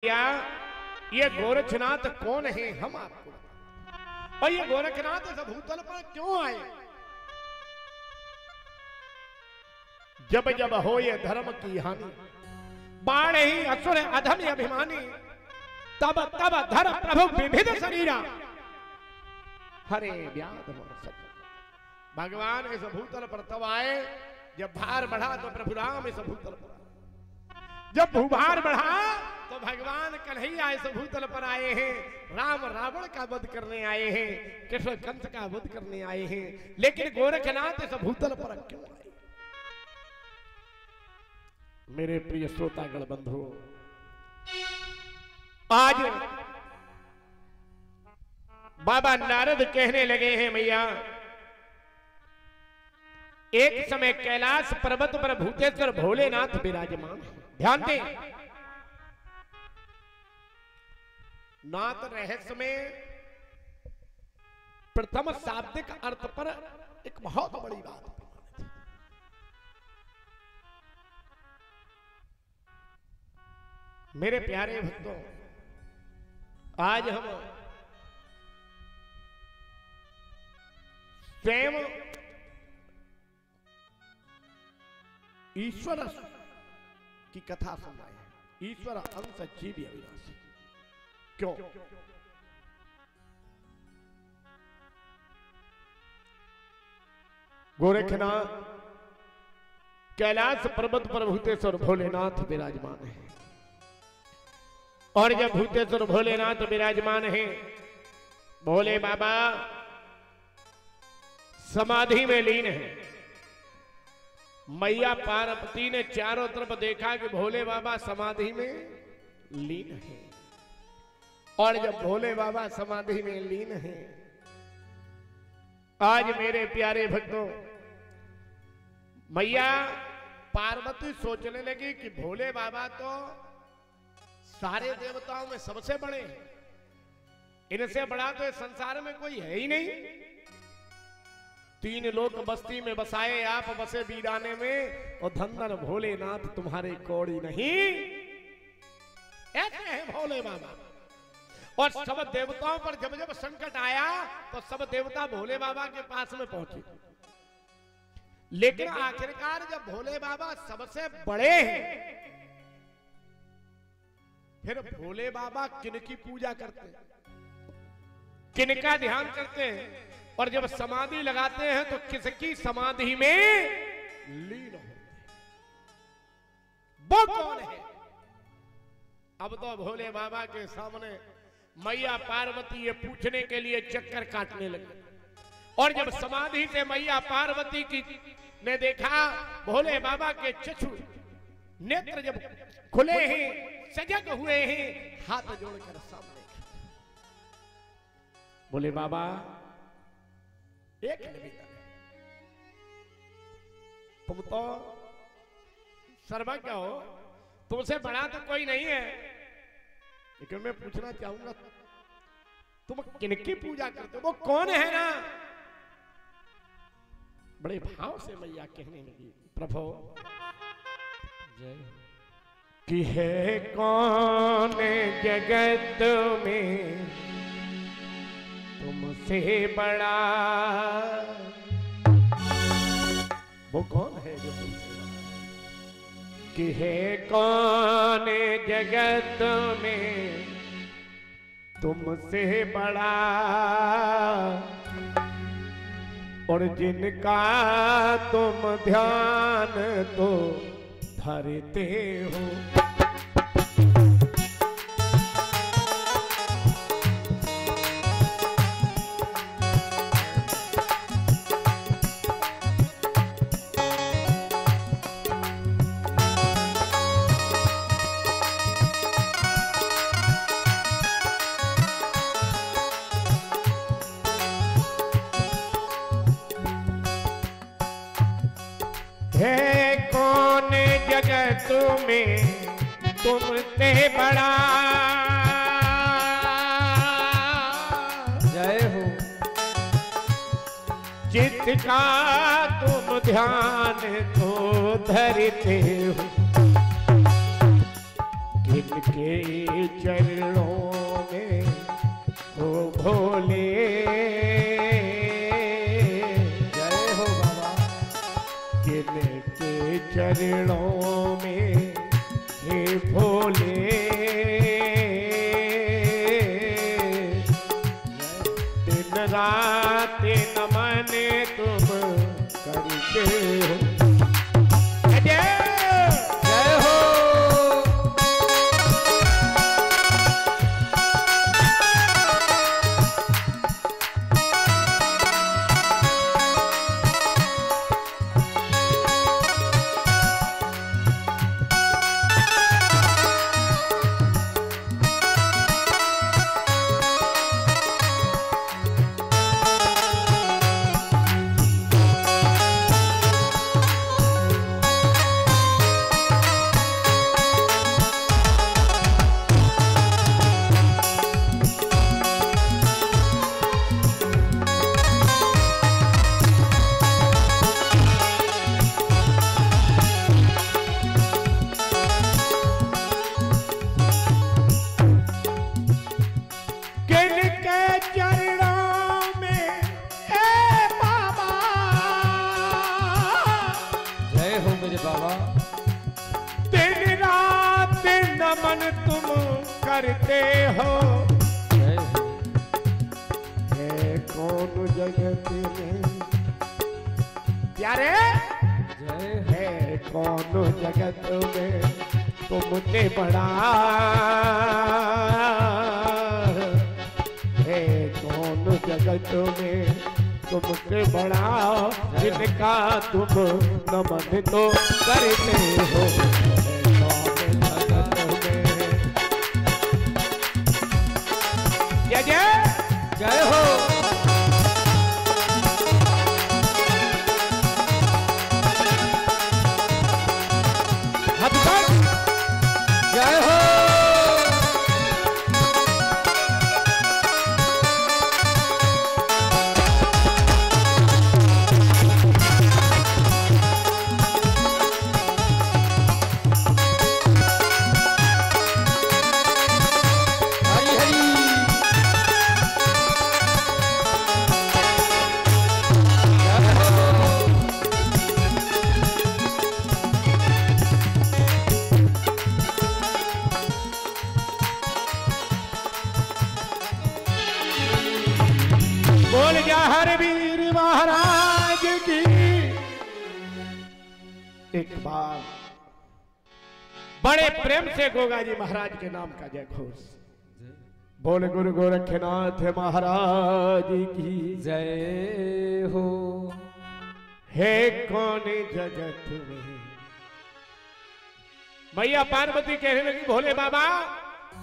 ये गोरखनाथ कौन है हम आपको, और ये गोरखनाथ इस भूतल पर क्यों आए। जब जब हो ये धर्म की हानि, बाण ही असुर अधम अभिमानी, तब तब धर प्रभु विविध शरीरा, हरे व्याध भगवान इस भूतल पर तब आए जब भार बढ़ा तो प्रभु राम इस भूतल पर, जब भूभार बढ़ा तो भगवान कन्हैया इस भूतल पर आए हैं। राम रावण का वध करने आए हैं, कृष्ण कंस का वध करने आए हैं, लेकिन गोरखनाथ इस भूतल पर क्यों आए। मेरे प्रिय श्रोतागण बंधु, आज बाबा नारद कहने लगे हैं, मैया एक समय कैलाश पर्वत पर भूतेश्वर भोलेनाथ विराजमान है। ध्यान दें, नाथ रहस्य में प्रथम शाब्दिक अर्थ पर एक बहुत बड़ी बात। मेरे प्यारे भक्तों, आज हम स्वयं ईश्वर की कथा सुन रहे हैं। ईश्वर अंश जीव अविनाशी। क्यों? गोरखनाथ कैलाश पर्वत पर भूतेश्वर भोलेनाथ विराजमान है, और जब भूतेश्वर भोलेनाथ विराजमान है, भोले बाबा समाधि में लीन है। मैया पार्वती ने चारों तरफ देखा कि भोले बाबा समाधि में लीन है, और जब भोले बाबा समाधि में लीन है, आज मेरे प्यारे भक्तों, मैया पार्वती सोचने लगी कि भोले बाबा तो सारे देवताओं में सबसे बड़े हैं, इनसे बड़ा तो इस संसार में कोई है ही नहीं। 3 लोक बस्ती में बसाए आप, बसे वीराने में, और धन भोलेनाथ तुम्हारे कौड़ी नहीं। ऐसे हैं भोले बाबा। और सब देवताओं पर जब जब संकट आया तो सब देवता भोले बाबा के पास में पहुंचे, लेकिन आखिरकार जब भोले बाबा सबसे बड़े हैं, फिर भोले बाबा किनकी पूजा करते हैं, किनका ध्यान करते हैं, और जब समाधि लगाते हैं तो किसकी समाधि में लीन होते हैं। वो कौन है? अब तो भोले बाबा के सामने मैया पार्वती ये पूछने के लिए चक्कर काटने लगी, और जब समाधि से मैया पार्वती की ने देखा भोले बाबा के चक्षु नेत्र जब खुले हैं, सजग हुए हैं, हाथ जोड़कर सामने बोले बाबा एक निवेदन है, तुम तो सर्वज्ञ हो, तुमसे बड़ा तो कोई नहीं है, लेकिन मैं पूछना चाहूंगा तुम किनकी पूजा करते हो, वो कौन है ना। बड़े भाव से मैया कहने लगी, प्रभु जय कि है कौन जगत में तुमसे बड़ा, वो कौन है जो तुमसे बड़ा, कि है कौन जगत में तुमसे बड़ा, और जिनका तुम ध्यान तो धरते हो। है कौन जगत में तुमसे बड़ा, जय हो, जिसका तुम ध्यान तो धरते हो। जिनके चरणों में हो भोले, जय हो बाबा। जिनके चरणों में हे भोले, दिन रात नमन तुम करते हो। जय हो। करते हो। है कौन जगत में प्यारे, है कौन जगत में तुमने बड़ा, है कौन जगत में तुमसे बड़ा, जिनका तुम नमन तो करते हो। जय हो। जय हो। बोल जा हर वीर महाराज की। एक बार बड़े प्रेम से गोगा जी महाराज के नाम का जय घोष। बोल गुरु गोरखनाथ महाराज की जय हो। है कौन जगत में, मैया पार्वती कहने लगी भोले बाबा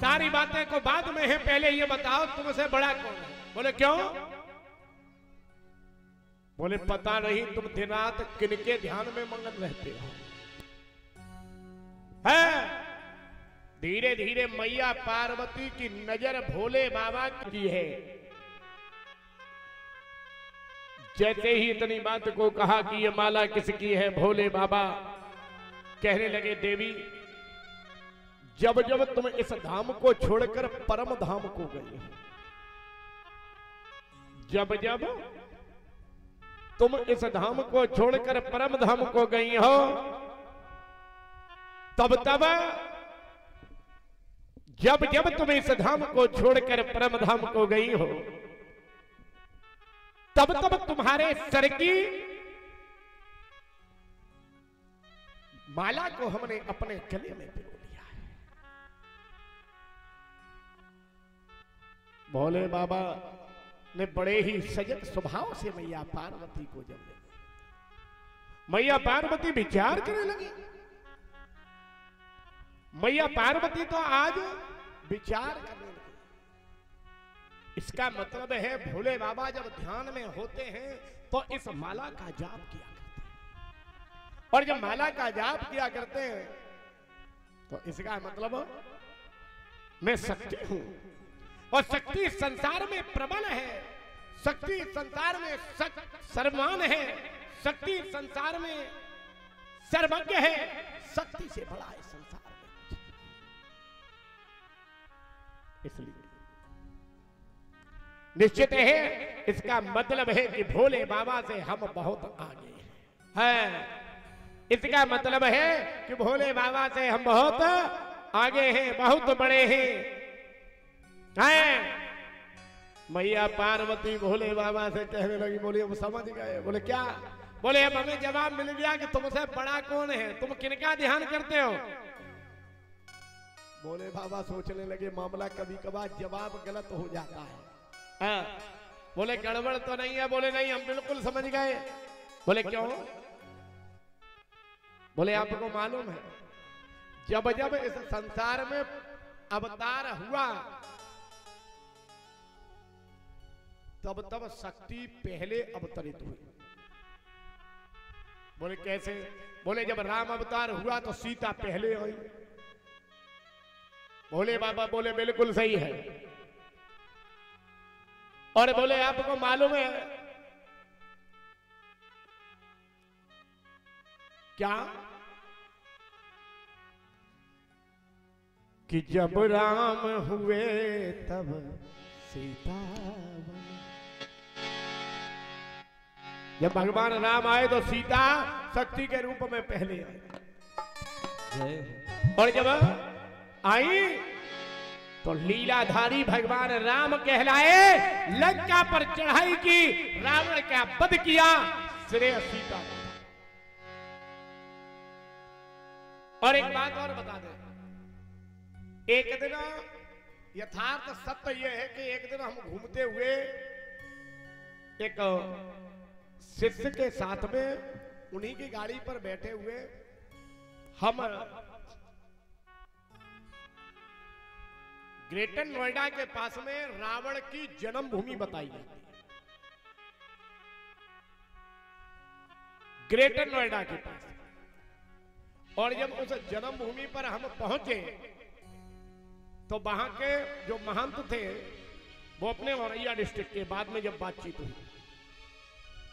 सारी बातें को बाद में है, पहले ये बताओ तुमसे बड़ा कौन है। बोले क्यों? बोले पता नहीं तुम दिन रात किनके ध्यान में मगन रहते हो। है धीरे धीरे मैया पार्वती की नजर भोले बाबा की है। जैसे ही इतनी बात को कहा कि ये माला किसकी है, भोले बाबा कहने लगे देवी जब जब तुम इस धाम को छोड़कर परम धाम को गई हो, जब जब तुम इस धाम को छोड़कर परम धाम को गई हो, तब तब जब जब तुम इस धाम को छोड़कर परम धाम को गई हो, तब तब तुम्हारे सर की माला को हमने अपने गले में पिरो लिया है। भोले बाबा ने बड़े ही सजग स्वभाव से मैया पार्वती को जब ले, मैया पार्वती विचार करने लगी। मैया पार्वती तो आज विचार करने लगी। इसका मतलब है भोले बाबा जब ध्यान में होते हैं तो इस माला का जाप किया करते हैं, और जब माला का जाप किया करते हैं तो इसका मतलब मैं शक्ति हूं, और शक्ति संसार में प्रबल है, शक्ति संसार में सर्वमान है, शक्ति संसार में सर्वज्ञ है, शक्ति से बड़ा है संसार में। इसलिए निश्चित है इसका मतलब है कि भोले बाबा से हम बहुत आगे हैं। इसका मतलब है कि भोले बाबा से हम बहुत आगे हैं, बहुत बड़े हैं। मैया पार्वती भोले बाबा से कहने लगी, बोले वो समझ गए। बोले क्या? बोले अब हमें जवाब मिल गया कि तुमसे बड़ा कौन है, तुम किनका ध्यान करते हो। भोले बाबा सोचने लगे मामला कभी कभार जवाब गलत हो जाता है। हाँ। बोले गड़बड़ तो नहीं है। बोले नहीं, हम बिल्कुल समझ गए। बोले क्यों? बोले आपको मालूम है जब जब इस संसार में अवतार हुआ तब तब शक्ति पहले अवतरित हुई। बोले कैसे? बोले जब राम अवतार हुआ तो सीता पहले आई। भोले बाबा बोले बिल्कुल सही है। और बोले आपको मालूम है क्या कि जब राम हुए तब सीता बनी। जब भगवान राम आए तो सीता शक्ति के रूप में पहले आई, और जब आई तो लीलाधारी भगवान राम कहलाए। लंका पर चढ़ाई की, रावण का वध किया, श्रेय सीता। और एक बात और बता दें, एक दिन यथार्थ सत्य यह है कि एक दिन हम घूमते हुए एक शिष्य के साथ में उन्हीं की गाड़ी पर बैठे हुए हम ग्रेटर नोएडा के पास में रावण की जन्मभूमि बताई जाती है। ग्रेटर नोएडा के पास। और जब उस जन्मभूमि पर हम पहुंचे तो वहां के जो महंत थे वो अपने औरैया डिस्ट्रिक्ट के, बाद में जब बातचीत हुई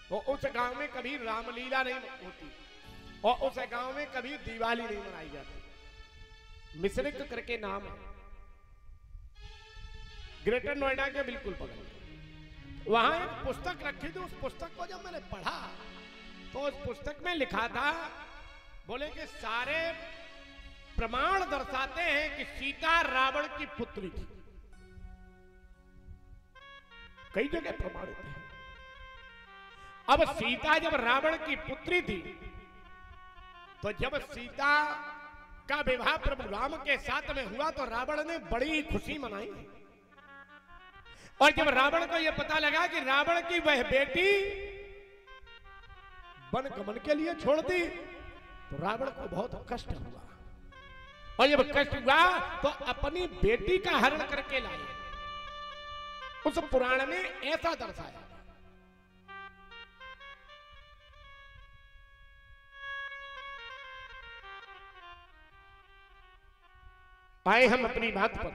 तो उस गांव में कभी रामलीला नहीं होती और उस गांव में कभी दिवाली नहीं मनाई जाती। मिश्रिक करके नाम है, ग्रेटर नोएडा के बिल्कुल बगल। वहां एक पुस्तक रखी थी। उस पुस्तक को जब मैंने पढ़ा तो उस पुस्तक में लिखा था, बोले कि सारे प्रमाण दर्शाते हैं कि सीता रावण की पुत्री थी। कई जगह प्रमाणित है। अब सीता जब रावण की पुत्री थी तो जब सीता का विवाह प्रभु राम के साथ में हुआ तो रावण ने बड़ी खुशी मनाई। और जब रावण को यह पता लगा कि रावण की वह बेटी वन गमन के लिए छोड़ दी तो रावण को बहुत कष्ट हुआ। और जब कष्ट हुआ तो अपनी बेटी का हरण करके लाए। उस पुराण में ऐसा दर्शाया। आए हम अपनी बात पर।